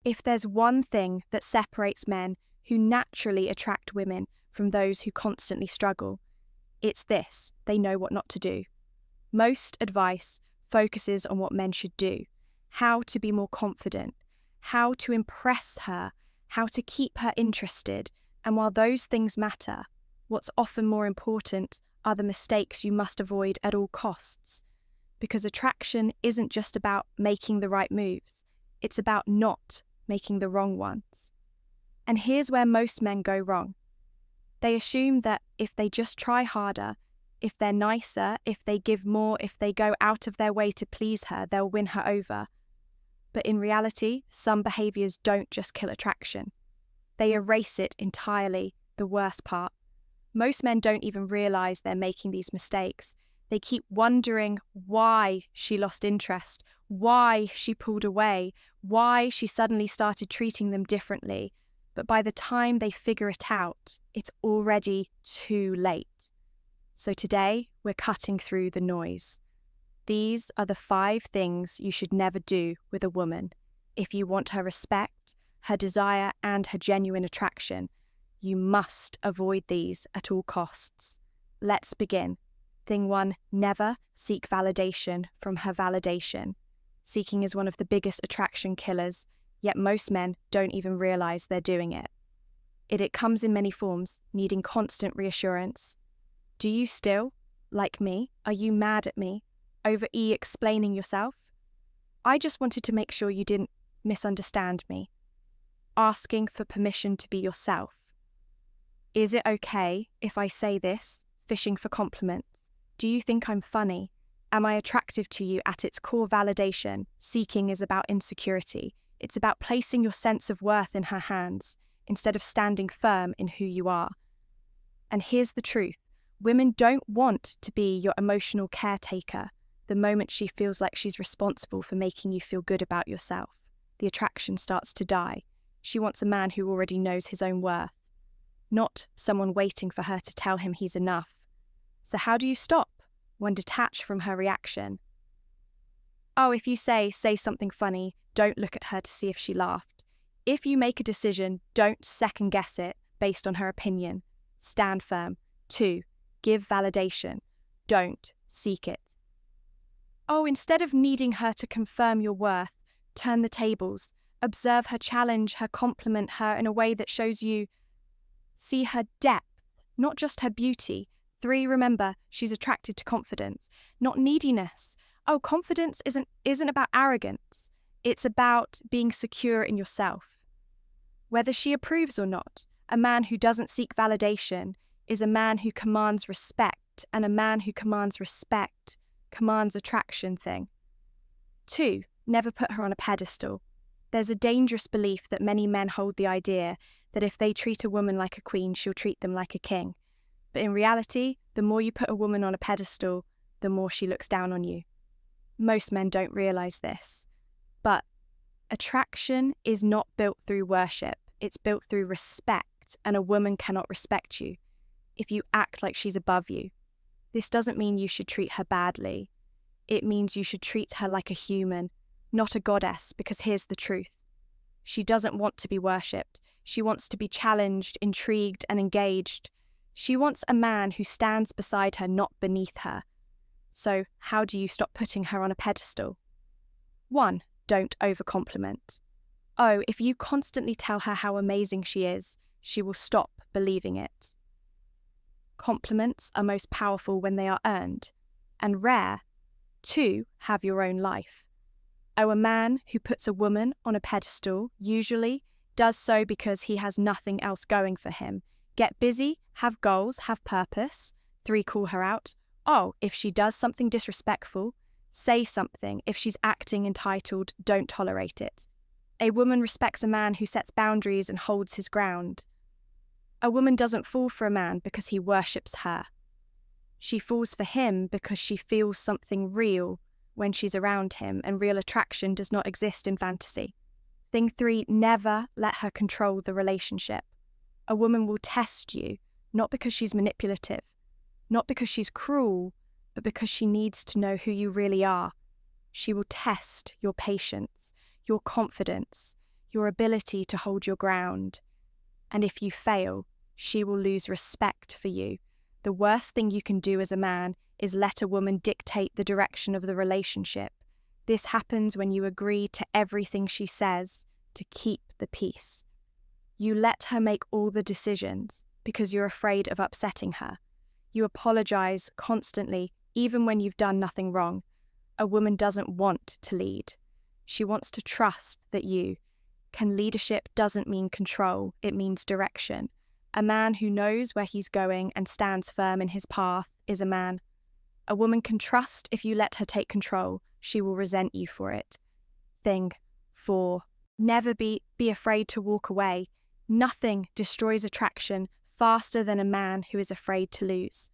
If there's one thing that separates men who naturally attract women from those who constantly struggle, it's this: they know what not to do. Most advice focuses on what men should do, how to be more confident, how to impress her, how to keep her interested, and while those things matter, what's often more important are the mistakes you must avoid at all costs. Because attraction isn't just about making the right moves, it's about not making the wrong ones. And here's where most men go wrong. They assume that if they just try harder, if they're nicer, if they give more, if they go out of their way to please her, they'll win her over. But in reality, some behaviours don't just kill attraction. They erase it entirely, the worst part. Most men don't even realise they're making these mistakes. They keep wondering why she lost interest, why she pulled away, why she suddenly started treating them differently. But by the time they figure it out, it's already too late. So today, we're cutting through the noise. These are the 5 things you should never do with a woman. If you want her respect, her desire, and her genuine attraction, you must avoid these at all costs. Let's begin. Thing 1, never seek validation from her validation. Seeking is one of the biggest attraction killers, yet most men don't even realise they're doing it. It comes in many forms, needing constant reassurance. Do you still, like me, are you mad at me, over explaining yourself? I just wanted to make sure you didn't misunderstand me. Asking for permission to be yourself. Is it okay if I say this, fishing for compliments? Do you think I'm funny? Am I attractive to you? At its core, validation, seeking is about insecurity. It's about placing your sense of worth in her hands, instead of standing firm in who you are. And here's the truth. Women don't want to be your emotional caretaker the moment she feels like she's responsible for making you feel good about yourself. The attraction starts to die. She wants a man who already knows his own worth, not someone waiting for her to tell him he's enough. So how do you stop when detached from her reaction? Oh, if you say something funny, don't look at her to see if she laughed. If you make a decision, don't second guess it based on her opinion. Stand firm. 2, give validation. Don't seek it. Oh, instead of needing her to confirm your worth, turn the tables. Observe her, challenge her, compliment her in a way that shows you see her depth, not just her beauty. 3, remember, she's attracted to confidence, not neediness. Oh, confidence isn't about arrogance. It's about being secure in yourself. Whether she approves or not, a man who doesn't seek validation is a man who commands respect, and a man who commands respect commands attraction. 2, never put her on a pedestal. There's a dangerous belief that many men hold, the idea that if they treat a woman like a queen, she'll treat them like a king. But in reality, the more you put a woman on a pedestal, the more she looks down on you. Most men don't realise this. But attraction is not built through worship, it's built through respect, and a woman cannot respect you if you act like she's above you. This doesn't mean you should treat her badly. It means you should treat her like a human, not a goddess, because here's the truth. She doesn't want to be worshipped. She wants to be challenged, intrigued, and engaged. She wants a man who stands beside her, not beneath her. So how do you stop putting her on a pedestal? 1, don't overcompliment. Oh, if you constantly tell her how amazing she is, she will stop believing it. Compliments are most powerful when they are earned, and rare. 2, have your own life. Oh, a man who puts a woman on a pedestal usually does so because he has nothing else going for him. Get busy, have goals, have purpose. 3, call her out. Oh, if she does something disrespectful, say something. If she's acting entitled, don't tolerate it. A woman respects a man who sets boundaries and holds his ground. A woman doesn't fall for a man because he worships her. She falls for him because she feels something real when she's around him, and real attraction does not exist in fantasy. 3, never let her control the relationship. A woman will test you, not because she's manipulative, not because she's cruel, but because she needs to know who you really are. She will test your patience, your confidence, your ability to hold your ground. And if you fail, she will lose respect for you. The worst thing you can do as a man is let a woman dictate the direction of the relationship. This happens when you agree to everything she says to keep the peace. You let her make all the decisions because you're afraid of upsetting her. You apologize constantly, even when you've done nothing wrong. A woman doesn't want to lead. She wants to trust that you can. Leadership doesn't mean control, it means direction. A man who knows where he's going and stands firm in his path is a man. A woman can trust if you let her take control, she will resent you for it. Thing 4. Never be afraid to walk away. Nothing destroys attraction faster than a man who is afraid to lose.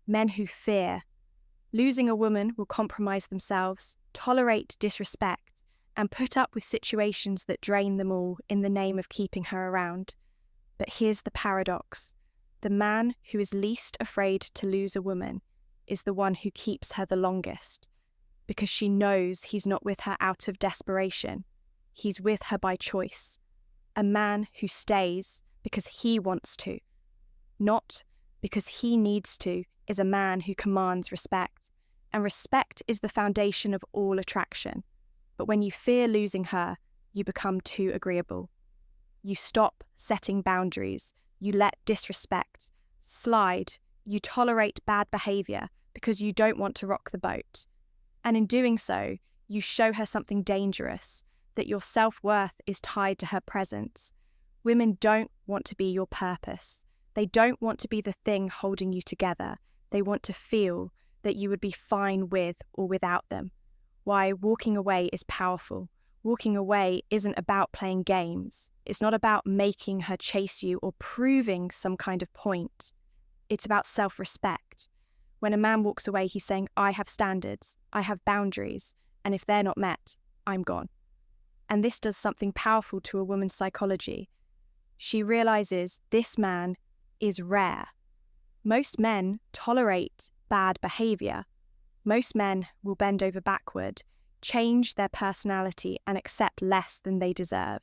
Men who fear. Losing a woman will compromise themselves, tolerate disrespect, and put up with situations that drain them all in the name of keeping her around. But here's the paradox. The man who is least afraid to lose a woman is the one who keeps her the longest, because she knows he's not with her out of desperation. He's with her by choice. A man who stays because he wants to, not because he needs to, is a man who commands respect. And respect is the foundation of all attraction. But when you fear losing her, you become too agreeable. You stop setting boundaries. You let disrespect slide. You tolerate bad behavior because you don't want to rock the boat. And in doing so, you show her something dangerous, that your self-worth is tied to her presence. Women don't want to be your purpose. They don't want to be the thing holding you together. They want to feel that you would be fine with or without them. Why walking away is powerful. Walking away isn't about playing games. It's not about making her chase you or proving some kind of point. It's about self-respect. When a man walks away, he's saying, I have standards, I have boundaries, and if they're not met, I'm gone. And this does something powerful to a woman's psychology. She realizes this man is rare. Most men tolerate bad behavior. Most men will bend over backward, change their personality and accept less than they deserve,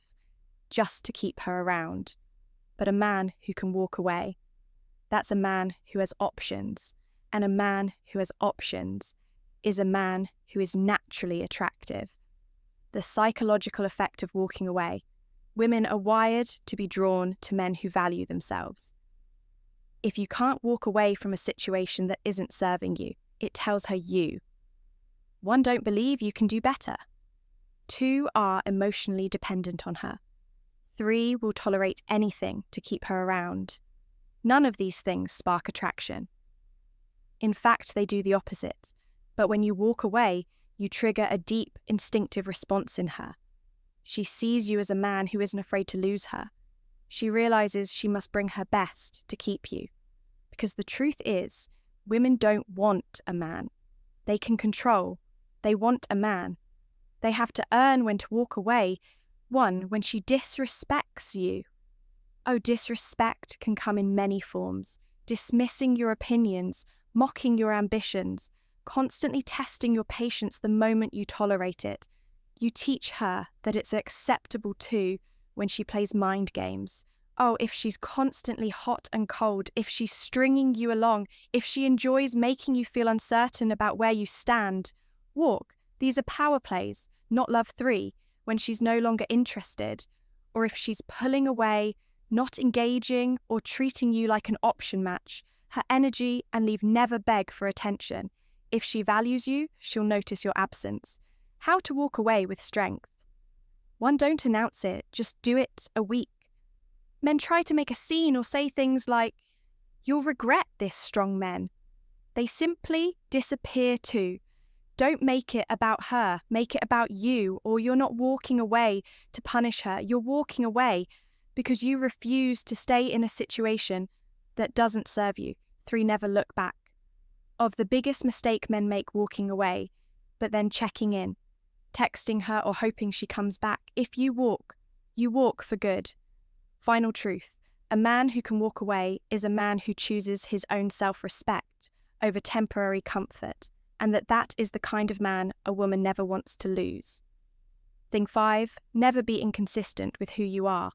just to keep her around. But a man who can walk away, that's a man who has options. And a man who has options is a man who is naturally attractive. The psychological effect of walking away. Women are wired to be drawn to men who value themselves. If you can't walk away from a situation that isn't serving you, it tells her you. 1, don't believe you can do better. 2, are emotionally dependent on her. 3, will tolerate anything to keep her around. None of these things spark attraction. In fact, they do the opposite. But when you walk away, you trigger a deep, instinctive response in her. She sees you as a man who isn't afraid to lose her. She realizes she must bring her best to keep you. Because the truth is, women don't want a man. They can control. They want a man. They have to earn when to walk away. 1, when she disrespects you. Oh, disrespect can come in many forms. Dismissing your opinions, mocking your ambitions, constantly testing your patience the moment you tolerate it. You teach her that it's acceptable too when she plays mind games. Oh, if she's constantly hot and cold, if she's stringing you along, if she enjoys making you feel uncertain about where you stand. Walk. These are power plays, not love 3, when she's no longer interested. Or if she's pulling away, not engaging, or treating you like an option match. Her energy and leave never beg for attention. If she values you, she'll notice your absence. How to walk away with strength. 1, don't announce it, just do it a week. Men try to make a scene or say things like, you'll regret this, strong men. They simply disappear too. Don't make it about her, make it about you, or you're not walking away to punish her. You're walking away because you refuse to stay in a situation that doesn't serve you. 3, never look back. Of the biggest mistake men make walking away, but then checking in, texting her or hoping she comes back. If you walk for good. Final truth, a man who can walk away is a man who chooses his own self-respect over temporary comfort, and that is the kind of man a woman never wants to lose. Thing 5, never be inconsistent with who you are.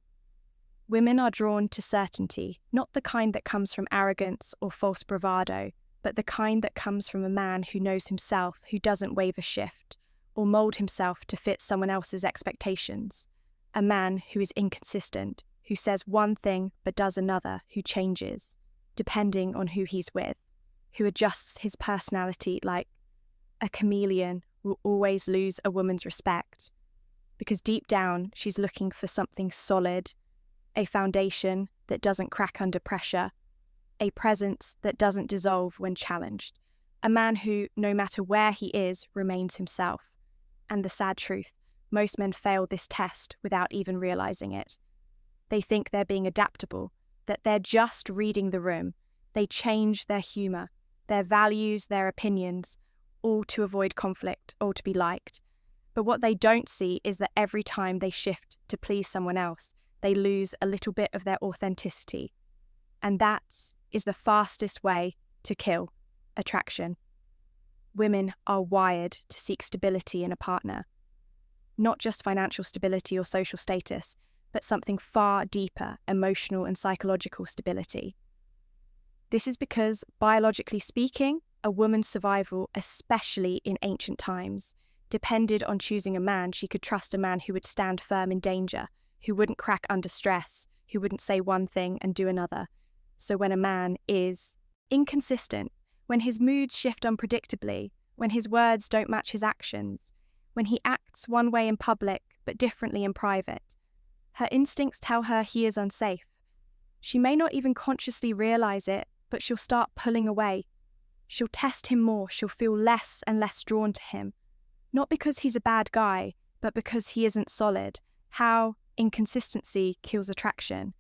Women are drawn to certainty, not the kind that comes from arrogance or false bravado, but the kind that comes from a man who knows himself, who doesn't waver shift, or mold himself to fit someone else's expectations. A man who is inconsistent, who says one thing but does another, who changes, depending on who he's with, who adjusts his personality like a chameleon will always lose a woman's respect, because deep down she's looking for something solid, a foundation that doesn't crack under pressure, a presence that doesn't dissolve when challenged, a man who, no matter where he is, remains himself. And the sad truth, most men fail this test without even realizing it. They think they're being adaptable, that they're just reading the room. They change their humor, their values, their opinions, all to avoid conflict or to be liked. But what they don't see is that every time they shift to please someone else, they lose a little bit of their authenticity. And that is the fastest way to kill attraction. Women are wired to seek stability in a partner. Not just financial stability or social status, but something far deeper, emotional and psychological stability. This is because, biologically speaking, a woman's survival, especially in ancient times, depended on choosing a man she could trust, a man who would stand firm in danger, who wouldn't crack under stress, who wouldn't say one thing and do another. So when a man is inconsistent, when his moods shift unpredictably, when his words don't match his actions, when he acts one way in public but differently in private, her instincts tell her he is unsafe. She may not even consciously realize it, but she'll start pulling away. She'll test him more, she'll feel less and less drawn to him. Not because he's a bad guy, but because he isn't solid. How inconsistency kills attraction.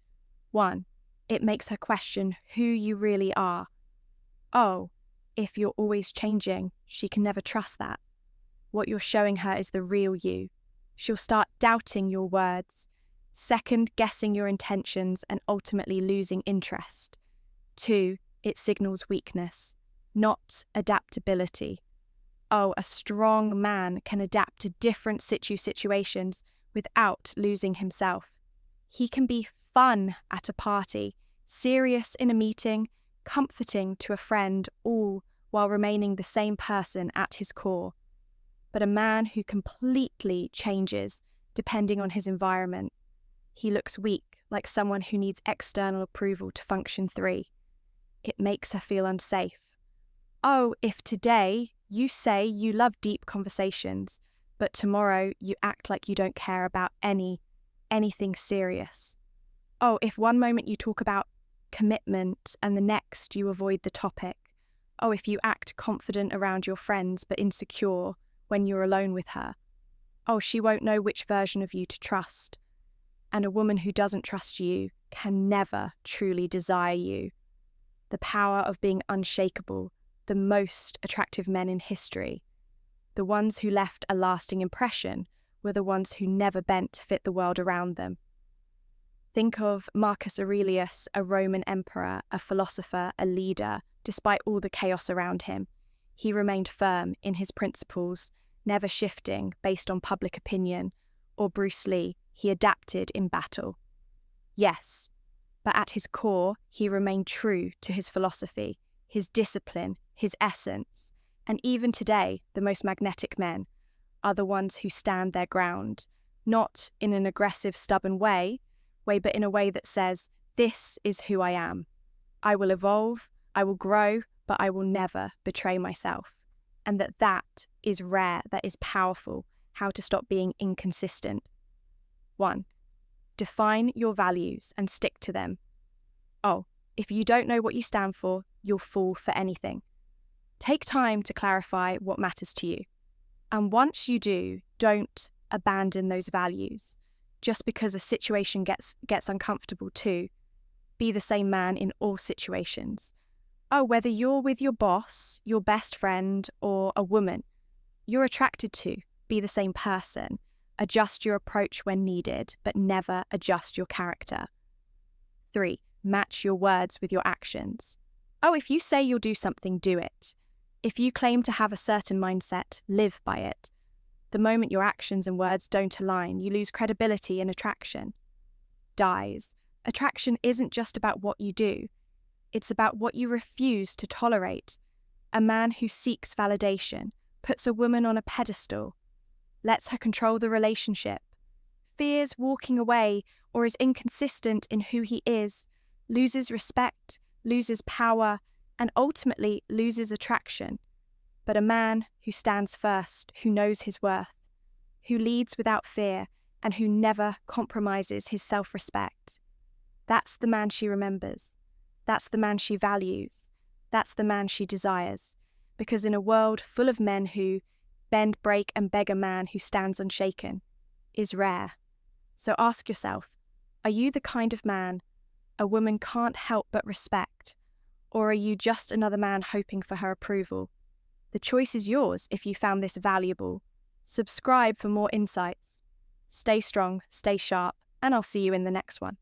1. It makes her question who you really are. Oh, if you're always changing, she can never trust that. What you're showing her is the real you. She'll start doubting your words, second-guessing your intentions, and ultimately losing interest. 2. It signals weakness, not adaptability. Oh, a strong man can adapt to different situations without losing himself. He can be fun at a party, serious in a meeting, comforting to a friend, all while remaining the same person at his core. But a man who completely changes depending on his environment, he looks weak, like someone who needs external approval to function. 3. It makes her feel unsafe. Oh, if today you say you love deep conversations, but tomorrow you act like you don't care about anything serious. Oh, if one moment you talk about commitment and the next you avoid the topic. Oh, if you act confident around your friends but insecure when you're alone with her. Oh, she won't know which version of you to trust. And a woman who doesn't trust you can never truly desire you. The power of being unshakable, the most attractive men in history, the ones who left a lasting impression, were the ones who never bent to fit the world around them. Think of Marcus Aurelius, a Roman emperor, a philosopher, a leader. Despite all the chaos around him, he remained firm in his principles, never shifting based on public opinion. Or Bruce Lee, he adapted in battle. Yes, but at his core, he remained true to his philosophy, his discipline, his essence. And even today, the most magnetic men are the ones who stand their ground, not in an aggressive, stubborn way, but in a way that says, this is who I am. I will evolve, I will grow, but I will never betray myself. And that is rare, that is powerful. How to stop being inconsistent. 1. Define your values and stick to them. Oh, if you don't know what you stand for, you'll fall for anything. Take time to clarify what matters to you. And once you do, don't abandon those values. Just because a situation gets uncomfortable too. Be the same man in all situations. Oh, whether you're with your boss, your best friend, or a woman you're attracted to, be the same person. Adjust your approach when needed, but never adjust your character. 3. Match your words with your actions. Oh, if you say you'll do something, do it. If you claim to have a certain mindset, live by it. The moment your actions and words don't align, you lose credibility and attraction. Dies. Attraction isn't just about what you do, it's about what you refuse to tolerate. A man who seeks validation, puts a woman on a pedestal, lets her control the relationship, fears walking away or is inconsistent in who he is, loses respect, loses power, and ultimately loses attraction. But a man who stands first, who knows his worth, who leads without fear, and who never compromises his self-respect. That's the man she remembers. That's the man she values. That's the man she desires. Because in a world full of men who bend, break, and beg, a man who stands unshaken is rare. So ask yourself, are you the kind of man a woman can't help but respect? Or are you just another man hoping for her approval? The choice is yours if you found this valuable. Subscribe for more insights. Stay strong, stay sharp, and I'll see you in the next one.